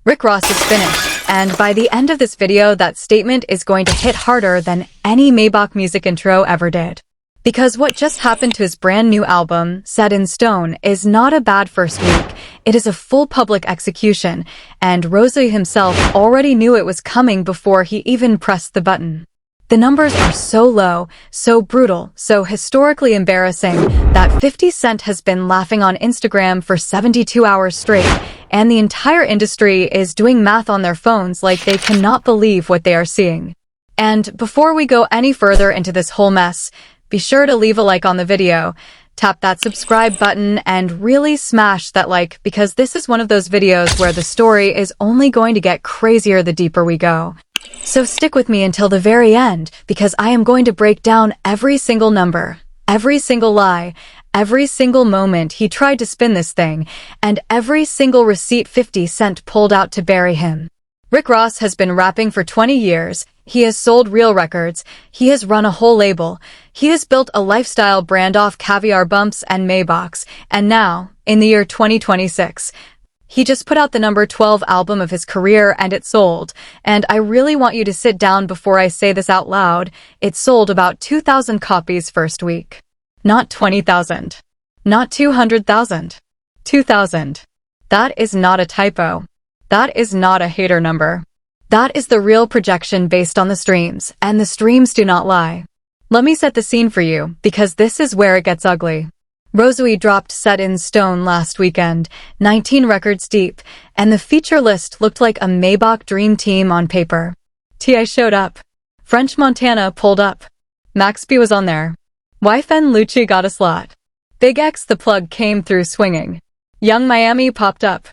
Rick Ross is finished, and by the end of this video, that statement is going to hit harder than any Maybach music intro ever did. Because what just happened to his brand new album, Set in Stone, is not a bad first week. It is a full public execution, and Rosie himself already knew it was coming before he even pressed the button. The numbers are so low, so brutal, so historically embarrassing that 50 Cent has been laughing on Instagram for 72 hours straight, and the entire industry is doing math on their phones like they cannot believe what they are seeing. And before we go any further into this whole mess, be sure to leave a like on the video, tap that subscribe button, and really smash that like, because this is one of those videos where the story is only going to get crazier the deeper we go. So stick with me until the very end, because I am going to break down every single number, every single lie, every single moment he tried to spin this thing, and every single receipt 50 Cent pulled out to bury him. Rick Ross has been rapping for 20 years. He has sold real records. He has run a whole label. He has built a lifestyle brand off caviar bumps and Maybachs. And now, in the year 2026, he just put out the number 12 album of his career and it sold. And I really want you to sit down before I say this out loud. It sold about 2,000 copies first week. Not 20,000. Not 200,000. 2,000. That is not a typo. That is not a hater number. That is the real projection based on the streams, and the streams do not lie. Let me set the scene for you, because this is where it gets ugly. Rosie dropped Set in Stone last weekend, 19 records deep, and the feature list looked like a Maybach dream team on paper. T.I. showed up. French Montana pulled up. Max B was on there. YFN Lucci got a slot. Big X the Plug came through swinging. Young Miami popped up.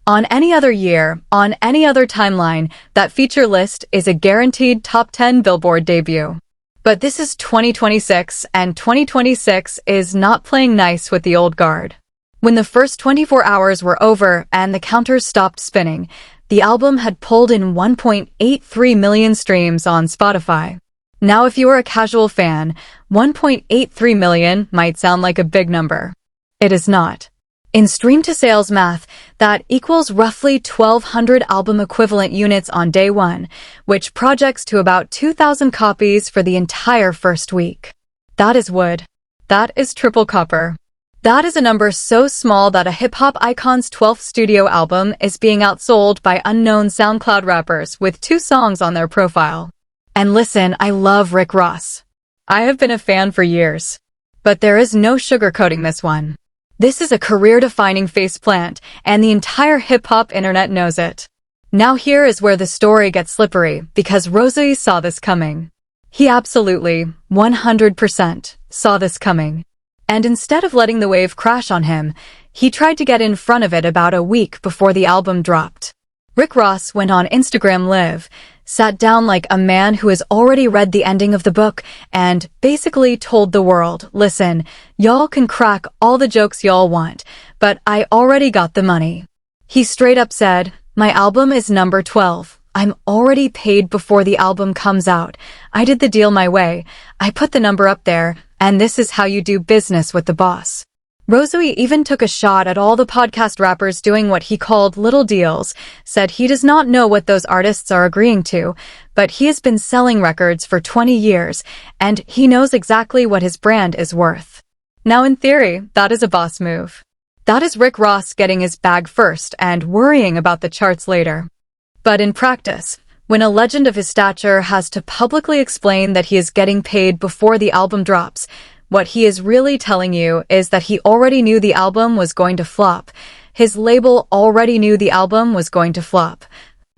On any other year, on any other timeline, that feature list is a guaranteed top 10 Billboard debut. But this is 2026, and 2026 is not playing nice with the old guard. When the first 24 hours were over and the counters stopped spinning, the album had pulled in 1.83 million streams on Spotify. Now, if you are a casual fan, 1.83 million might sound like a big number. It is not. In stream-to-sales math, that equals roughly 1,200 album equivalent units on day one, which projects to about 2,000 copies for the entire first week. That is wood. That is triple copper. That is a number so small that a hip-hop icon's 12th studio album is being outsold by unknown SoundCloud rappers with 2 songs on their profile. And listen, I love Rick Ross. I have been a fan for years. But there is no sugarcoating this one. This is a career-defining faceplant, and the entire hip-hop internet knows it. Now here is where the story gets slippery, because Rosie saw this coming. He absolutely, 100%, saw this coming. And instead of letting the wave crash on him, he tried to get in front of it about a week before the album dropped. Rick Ross went on Instagram Live, sat down like a man who has already read the ending of the book, and basically told the world, listen, y'all can crack all the jokes y'all want, but I already got the money. He straight up said, my album is number 12. I'm already paid before the album comes out. I did the deal my way. I put the number up there, and this is how you do business with the boss. Rosie even took a shot at all the podcast rappers doing what he called little deals, said he does not know what those artists are agreeing to, but he has been selling records for 20 years, and he knows exactly what his brand is worth. Now in theory, that is a boss move. That is Rick Ross getting his bag first and worrying about the charts later. But in practice, when a legend of his stature has to publicly explain that he is getting paid before the album drops, what he is really telling you is that he already knew the album was going to flop. His label already knew the album was going to flop.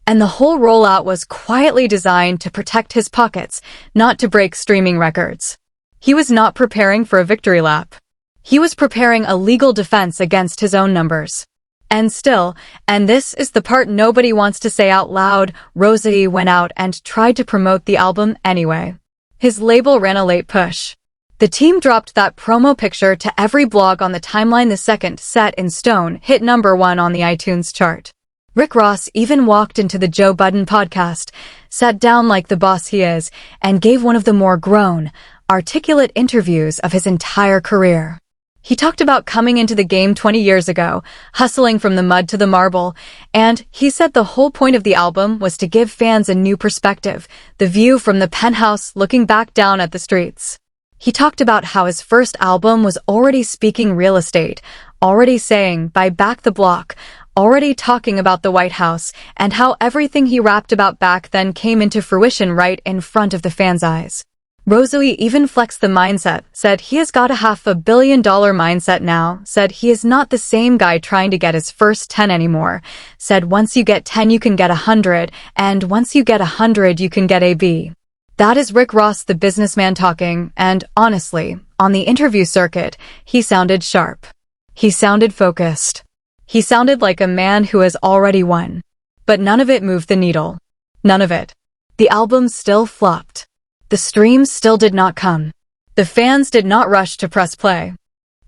And the whole rollout was quietly designed to protect his pockets, not to break streaming records. He was not preparing for a victory lap. He was preparing a legal defense against his own numbers. And still, and this is the part nobody wants to say out loud, Rosie went out and tried to promote the album anyway. His label ran a late push. The team dropped that promo picture to every blog on the timeline the second Set in Stone hit number 1 on the iTunes chart. Rick Ross even walked into the Joe Budden podcast, sat down like the boss he is, and gave one of the more grown, articulate interviews of his entire career. He talked about coming into the game 20 years ago, hustling from the mud to the marble, and he said the whole point of the album was to give fans a new perspective, the view from the penthouse looking back down at the streets. He talked about how his first album was already speaking real estate, already saying, buy back the block, already talking about the White House, and how everything he rapped about back then came into fruition right in front of the fans' eyes. Rosalie even flexed the mindset, said he has got a $500 million mindset now, said he is not the same guy trying to get his first 10 anymore, said once you get 10 you can get 100, and once you get 100 you can get a B. That is Rick Ross, the businessman talking, and honestly, on the interview circuit, he sounded sharp. He sounded focused. He sounded like a man who has already won. But none of it moved the needle. None of it. The album still flopped. The streams still did not come. The fans did not rush to press play.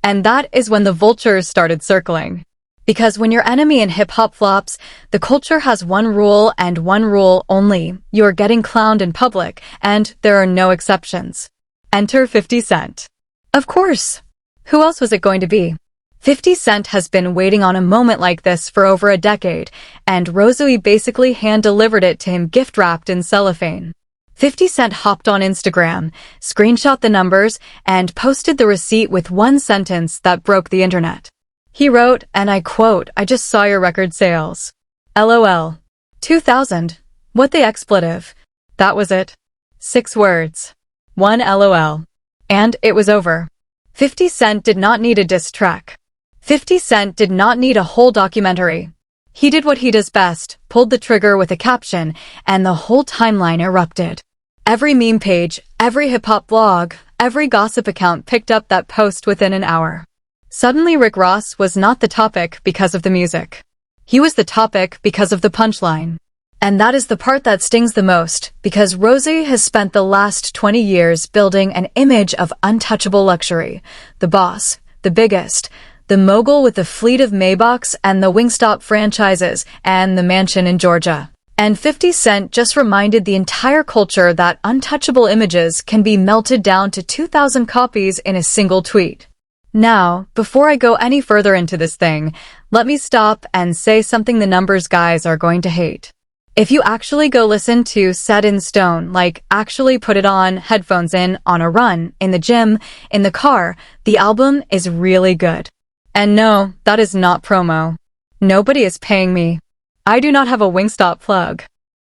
And that is when the vultures started circling. Because when your enemy in hip-hop flops, the culture has one rule and one rule only. You are getting clowned in public, and there are no exceptions. Enter 50 Cent. Of course. Who else was it going to be? 50 Cent has been waiting on a moment like this for over a decade, and Rosalie basically hand-delivered it to him gift-wrapped in cellophane. 50 Cent hopped on Instagram, screenshot the numbers, and posted the receipt with one sentence that broke the internet. He wrote, and I quote, "I just saw your record sales. LOL. 2000. What the expletive?" That was it. 6 words. 1 LOL. And it was over. 50 Cent did not need a diss track. 50 Cent did not need a whole documentary. He did what he does best, pulled the trigger with a caption, and the whole timeline erupted. Every meme page, every hip-hop blog, every gossip account picked up that post within an hour. Suddenly Rick Ross was not the topic because of the music. He was the topic because of the punchline. And that is the part that stings the most, because Rosie has spent the last 20 years building an image of untouchable luxury. The boss, the biggest, the mogul with the fleet of Maybachs and the Wingstop franchises and the mansion in Georgia. And 50 Cent just reminded the entire culture that untouchable images can be melted down to 2,000 copies in a single tweet. Now, before I go any further into this thing, let me stop and say something the numbers guys are going to hate. If you actually go listen to Set in Stone, like actually put it on, headphones in, on a run, in the gym, in the car, the album is really good. And no, that is not promo. Nobody is paying me. I do not have a Wingstop plug.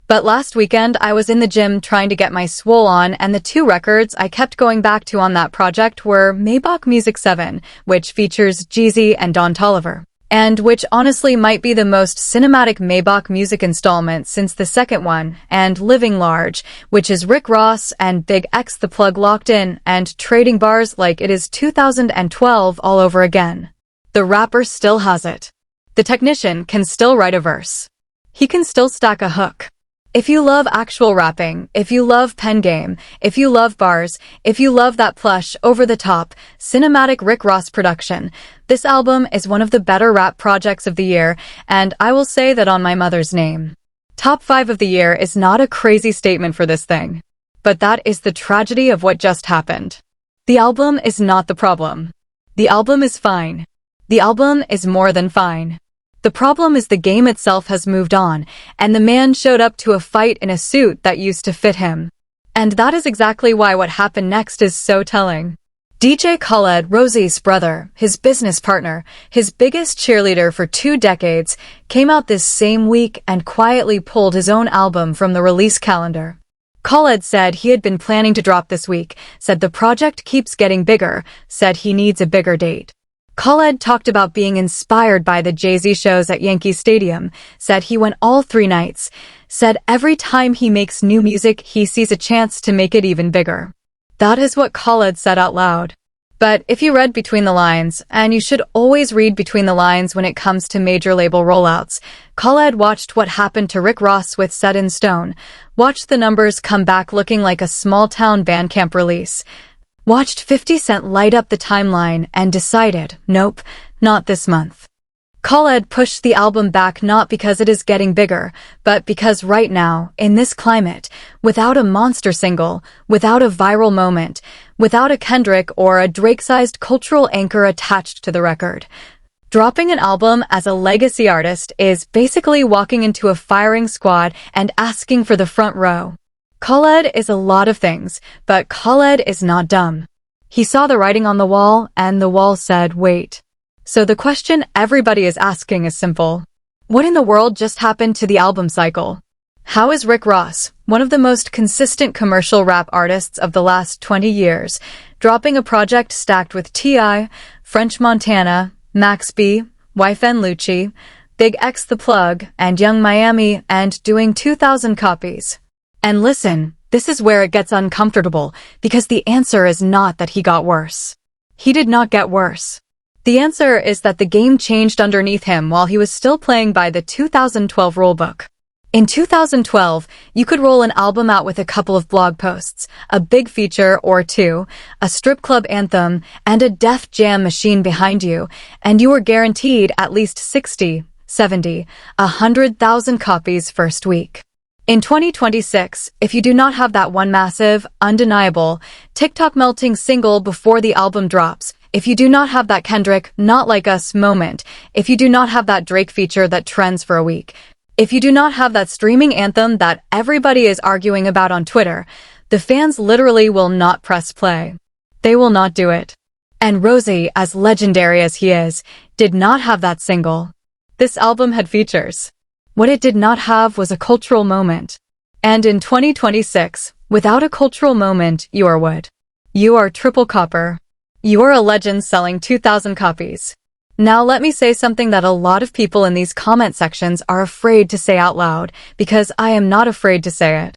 But last weekend I was in the gym trying to get my swole on, and the 2 records I kept going back to on that project were Maybach Music 7, which features Jeezy and Don Toliver, and which honestly might be the most cinematic Maybach music installment since the second one, and Living Large, which is Rick Ross and Big X the Plug locked in and trading bars like it is 2012 all over again. The rapper still has it. The technician can still write a verse. He can still stack a hook. If you love actual rapping, if you love pen game, if you love bars, if you love that plush, over-the-top, cinematic Rick Ross production, this album is one of the better rap projects of the year, and I will say that on my mother's name. Top 5 of the year is not a crazy statement for this thing. But that is the tragedy of what just happened. The album is not the problem. The album is fine. The album is more than fine. The problem is the game itself has moved on, and the man showed up to a fight in a suit that used to fit him. And that is exactly why what happened next is so telling. DJ Khaled, Rosie's brother, his business partner, his biggest cheerleader for 2 decades, came out this same week and quietly pulled his own album from the release calendar. Khaled said he had been planning to drop this week, said the project keeps getting bigger, said he needs a bigger date. Khaled talked about being inspired by the Jay-Z shows at Yankee Stadium, said he went all 3 nights, said every time he makes new music he sees a chance to make it even bigger. That is what Khaled said out loud. But if you read between the lines, and you should always read between the lines when it comes to major label rollouts, Khaled watched what happened to Rick Ross with Set in Stone, watched the numbers come back looking like a small-town Bandcamp release, watched 50 Cent light up the timeline and decided, nope, not this month. Khaled pushed the album back not because it is getting bigger, but because right now, in this climate, without a monster single, without a viral moment, without a Kendrick or a Drake-sized cultural anchor attached to the record. Dropping an album as a legacy artist is basically walking into a firing squad and asking for the front row. Khaled is a lot of things, but Khaled is not dumb. He saw the writing on the wall, and the wall said, wait. So the question everybody is asking is simple. What in the world just happened to the album cycle? How is Rick Ross, one of the most consistent commercial rap artists of the last 20 years, dropping a project stacked with T.I., French Montana, Max B, YFN Lucci, Big X The Plug, and Young Miami, and doing 2,000 copies? And listen, this is where it gets uncomfortable, because the answer is not that he got worse. He did not get worse. The answer is that the game changed underneath him while he was still playing by the 2012 rulebook. In 2012, you could roll an album out with a couple of blog posts, a big feature or two, a strip club anthem, and a Def Jam machine behind you, and you were guaranteed at least 60, 70, 100,000 copies first week. In 2026, if you do not have that one massive, undeniable, TikTok melting single before the album drops, if you do not have that Kendrick Not Like Us moment, if you do not have that Drake feature that trends for a week, if you do not have that streaming anthem that everybody is arguing about on Twitter, the fans literally will not press play. They will not do it. And Rosie, as legendary as he is, did not have that single. This album had features. What it did not have was a cultural moment. And in 2026, without a cultural moment, you are what? You are triple copper. You are a legend selling 2,000 copies. Now let me say something that a lot of people in these comment sections are afraid to say out loud, because I am not afraid to say it.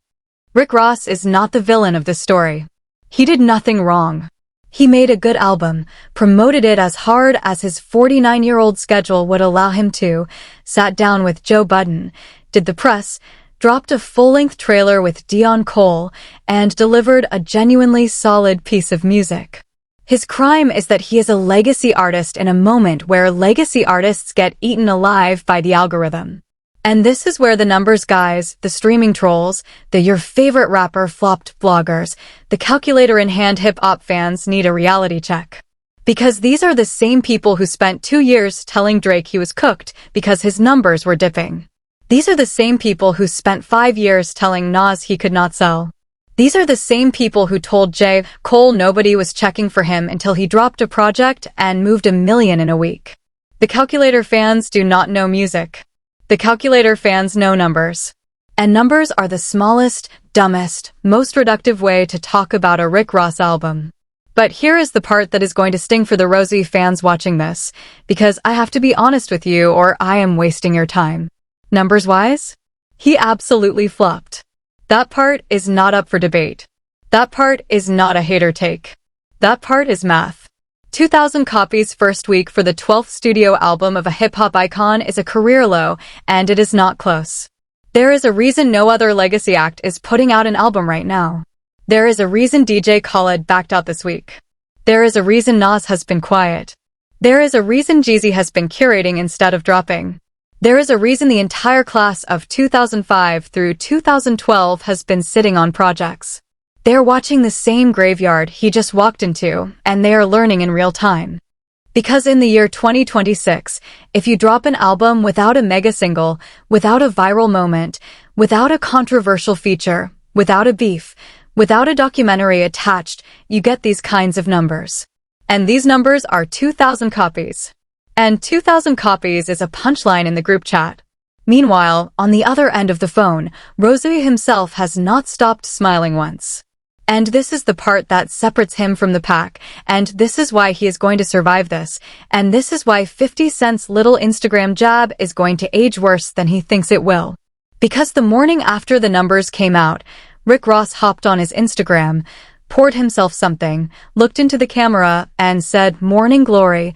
Rick Ross is not the villain of this story. He did nothing wrong. He made a good album, promoted it as hard as his 49-year-old schedule would allow him to, sat down with Joe Budden, did the press, dropped a full-length trailer with Dion Cole, and delivered a genuinely solid piece of music. His crime is that he is a legacy artist in a moment where legacy artists get eaten alive by the algorithm. And this is where the numbers guys, the streaming trolls, the your favorite rapper flopped bloggers, the calculator in hand hip-hop fans need a reality check. Because these are the same people who spent 2 years telling Drake he was cooked because his numbers were dipping. These are the same people who spent 5 years telling Nas he could not sell. These are the same people who told J. Cole nobody was checking for him until he dropped a project and moved 1 million in a week. The calculator fans do not know music. The calculator fans know numbers. And numbers are the smallest, dumbest, most reductive way to talk about a Rick Ross album. But here is the part that is going to sting for the Rosie fans watching this, because I have to be honest with you or I am wasting your time. Numbers-wise? He absolutely flopped. That part is not up for debate. That part is not a hater take. That part is math. 2,000 copies first week for the 12th studio album of a hip-hop icon is a career low, and it is not close. There is a reason no other legacy act is putting out an album right now. There is a reason DJ Khaled backed out this week. There is a reason Nas has been quiet. There is a reason Jeezy has been curating instead of dropping. There is a reason the entire class of 2005 through 2012 has been sitting on projects. They are watching the same graveyard he just walked into, and they are learning in real time. Because in the year 2026, if you drop an album without a mega single, without a viral moment, without a controversial feature, without a beef, without a documentary attached, you get these kinds of numbers. And these numbers are 2,000 copies. And 2,000 copies is a punchline in the group chat. Meanwhile, on the other end of the phone, Rosie himself has not stopped smiling once. And this is the part that separates him from the pack, and this is why he is going to survive this, and this is why 50 Cent's little Instagram jab is going to age worse than he thinks it will. Because the morning after the numbers came out, Rick Ross hopped on his Instagram, poured himself something, looked into the camera, and said, morning glory,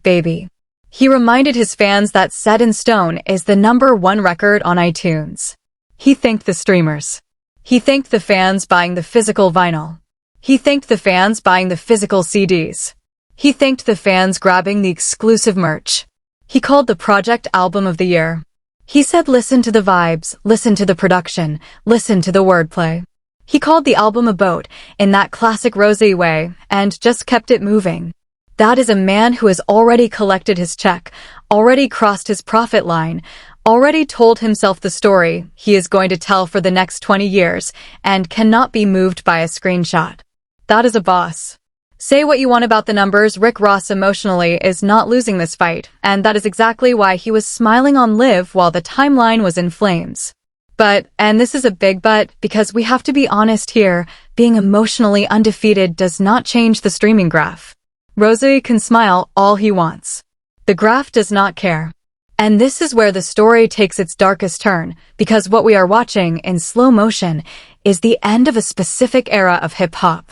baby. He reminded his fans that Set in Stone is the #1 record on iTunes. He thanked the streamers. He thanked the fans buying the physical vinyl. He thanked the fans buying the physical CDs. He thanked the fans grabbing the exclusive merch. He called the project Album of the Year. He said listen to the vibes, listen to the production, listen to the wordplay. He called the album a boat, in that classic Rosé way, and just kept it moving. That is a man who has already collected his check, already crossed his profit line, already told himself the story he is going to tell for the next 20 years, and cannot be moved by a screenshot. That is a boss. Say what you want about the numbers, Rick Ross emotionally is not losing this fight, and that is exactly why he was smiling on Live while the timeline was in flames. But, and this is a big but, because we have to be honest here, being emotionally undefeated does not change the streaming graph. Rosé can smile all he wants. The graph does not care. And this is where the story takes its darkest turn, because what we are watching in slow motion is the end of a specific era of hip-hop.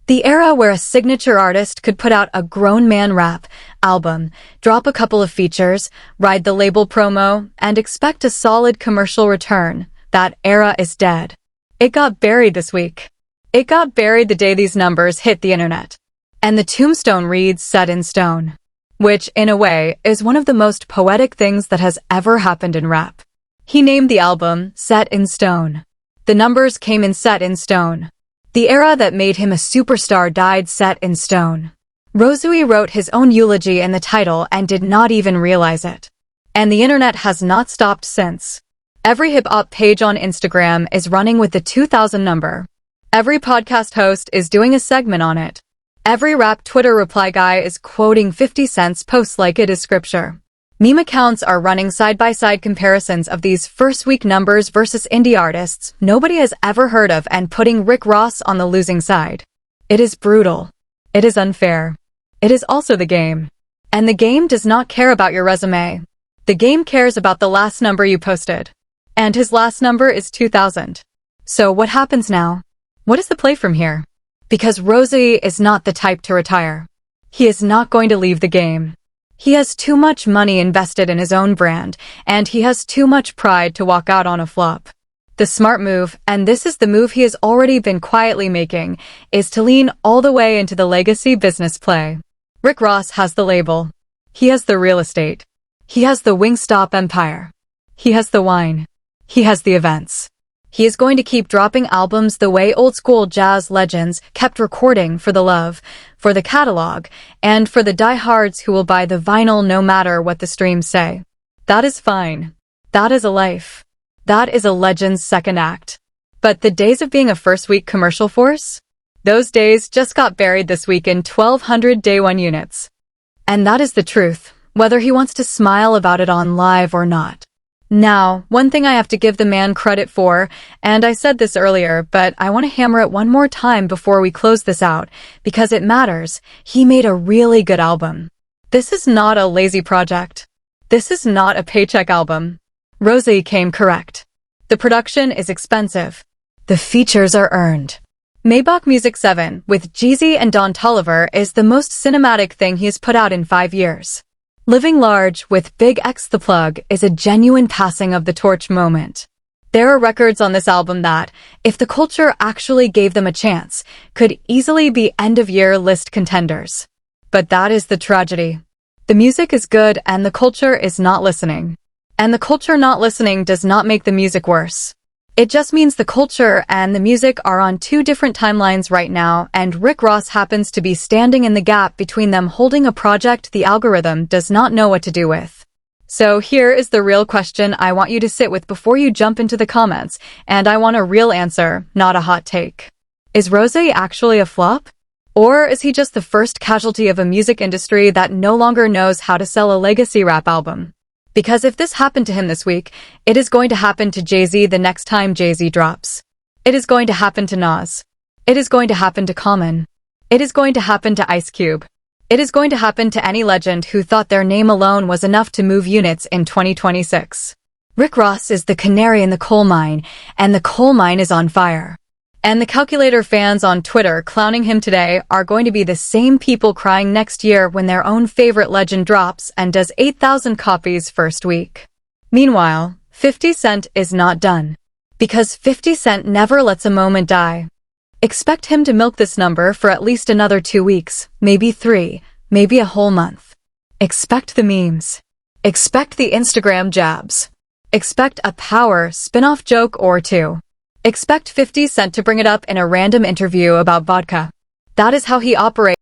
The era where a signature artist could put out a grown man rap album, drop a couple of features, ride the label promo, and expect a solid commercial return. That era is dead. It got buried this week. It got buried the day these numbers hit the internet. And the tombstone reads "Set in Stone," which, in a way, is one of the most poetic things that has ever happened in rap. He named the album Set in Stone. The numbers came in set in stone. The era that made him a superstar died set in stone. Rosé wrote his own eulogy in the title and did not even realize it. And the internet has not stopped since. Every hip-hop page on Instagram is running with the 2000 number. Every podcast host is doing a segment on it. Every rap Twitter reply guy is quoting 50 Cent's posts like it is scripture. Meme accounts are running side-by-side comparisons of these first-week numbers versus indie artists nobody has ever heard of and putting Rick Ross on the losing side. It is brutal. It is unfair. It is also the game. And the game does not care about your resume. The game cares about the last number you posted. And his last number is 2000. So what happens now? What is the play from here? Because Rosé is not the type to retire. He is not going to leave the game. He has too much money invested in his own brand, and he has too much pride to walk out on a flop. The smart move, and this is the move he has already been quietly making, is to lean all the way into the legacy business play. Rick Ross has the label. He has the real estate. He has the Wingstop empire. He has the wine. He has the events. He is going to keep dropping albums the way old-school jazz legends kept recording for the love, for the catalog, and for the diehards who will buy the vinyl no matter what the streams say. That is fine. That is a life. That is a legend's second act. But the days of being a first-week commercial force? Those days just got buried this week in 1,200 day one units. And that is the truth, whether he wants to smile about it on live or not. Now, one thing I have to give the man credit for, and I said this earlier, but I want to hammer it one more time before we close this out, because it matters. He made a really good album. This is not a lazy project. This is not a paycheck album. Rosé came correct. The production is expensive. The features are earned. Maybach Music 7, with Jeezy and Don Toliver, is the most cinematic thing he has put out in 5 years. Living Large with Big X The Plug is a genuine passing of the torch moment. There are records on this album that, if the culture actually gave them a chance, could easily be end-of-year list contenders. But that is the tragedy. The music is good and the culture is not listening. And the culture not listening does not make the music worse. It just means the culture and the music are on two different timelines right now, and Rick Ross happens to be standing in the gap between them, holding a project the algorithm does not know what to do with. So here is the real question I want you to sit with before you jump into the comments, and I want a real answer, not a hot take. Is Rosé actually a flop? Or is he just the first casualty of a music industry that no longer knows how to sell a legacy rap album? Because if this happened to him this week, it is going to happen to Jay-Z the next time Jay-Z drops. It is going to happen to Nas. It is going to happen to Common. It is going to happen to Ice Cube. It is going to happen to any legend who thought their name alone was enough to move units in 2026. Rick Ross is the canary in the coal mine, and the coal mine is on fire. And the calculator fans on Twitter clowning him today are going to be the same people crying next year when their own favorite legend drops and does 8,000 copies first week. Meanwhile, 50 Cent is not done. Because 50 Cent never lets a moment die. Expect him to milk this number for at least another 2 weeks, maybe 3, maybe a whole month. Expect the memes. Expect the Instagram jabs. Expect a power spin-off joke or two. Expect 50 Cent to bring it up in a random interview about vodka. That is how he operates.